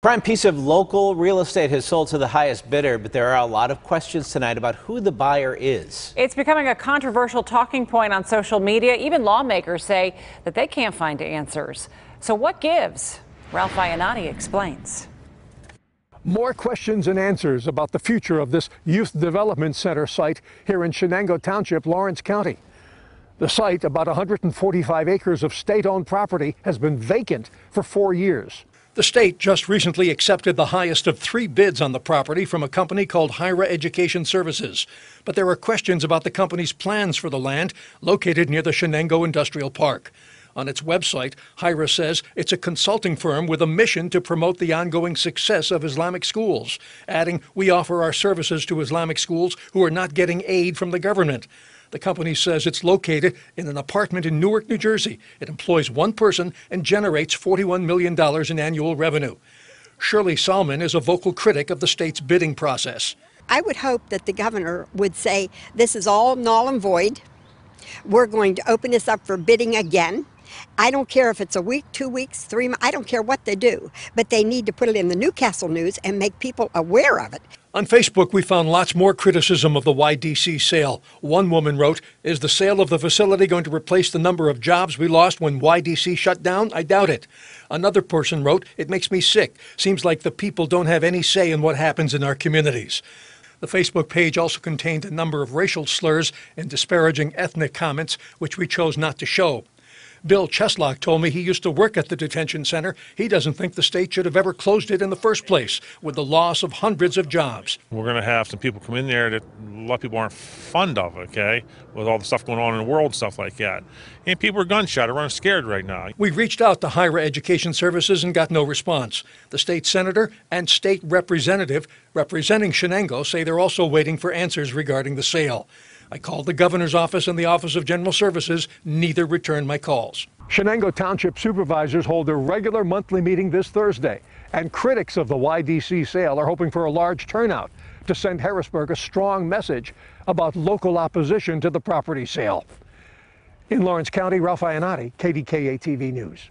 Prime piece of local real estate has sold to the highest bidder, but there are a lot of questions tonight about who the buyer is. It's becoming a controversial talking point on social media. Even lawmakers say that they can't find answers. So what gives? Ralph Iannotti explains. More questions and answers about the future of this Youth Development Center site here in Shenango Township, Lawrence County. The site, about 145 acres of state-owned property, has been vacant for 4 years. The state just recently accepted the highest of 3 bids on the property from a company called Hira Education Services. But there are questions about the company's plans for the land located near the Shenango Industrial Park. On its website, Hira says it's a consulting firm with a mission to promote the ongoing success of Islamic schools, adding, "We offer our services to Islamic schools who are not getting aid from the government." The company says it's located in an apartment in Newark, New Jersey. It employs 1 person and generates $41 million in annual revenue. Shirley Salmon is a vocal critic of the state's bidding process. I would hope that the governor would say, this is all null and void. We're going to open this up for bidding again. I don't care if it's a week, 2 weeks, 3 months, I don't care what they do, but they need to put it in the Newcastle News and make people aware of it. On Facebook, we found lots more criticism of the YDC sale. One woman wrote, "Is the sale of the facility going to replace the number of jobs we lost when YDC shut down? I doubt it." Another person wrote, "It makes me sick. Seems like the people don't have any say in what happens in our communities." The Facebook page also contained a number of racial slurs and disparaging ethnic comments, which we chose not to show. Bill Cheslock told me he used to work at the detention center. He doesn't think the state should have ever closed it in the first place, with the loss of hundreds of jobs. We're going to have some people come in there that a lot of people aren't fond of, okay, with all the stuff going on in the world and stuff like that. And people are gun-shy, are scared right now. We reached out to Hira Education Services and got no response. The state senator and state representative representing Shenango say they're also waiting for answers regarding the sale. I called the governor's office and the Office of General Services. Neither returned my calls. Shenango Township supervisors hold a regular monthly meeting this Thursday, and critics of the YDC sale are hoping for a large turnout to send Harrisburg a strong message about local opposition to the property sale. In Lawrence County, Ralph Iannotti, KDKA-TV News.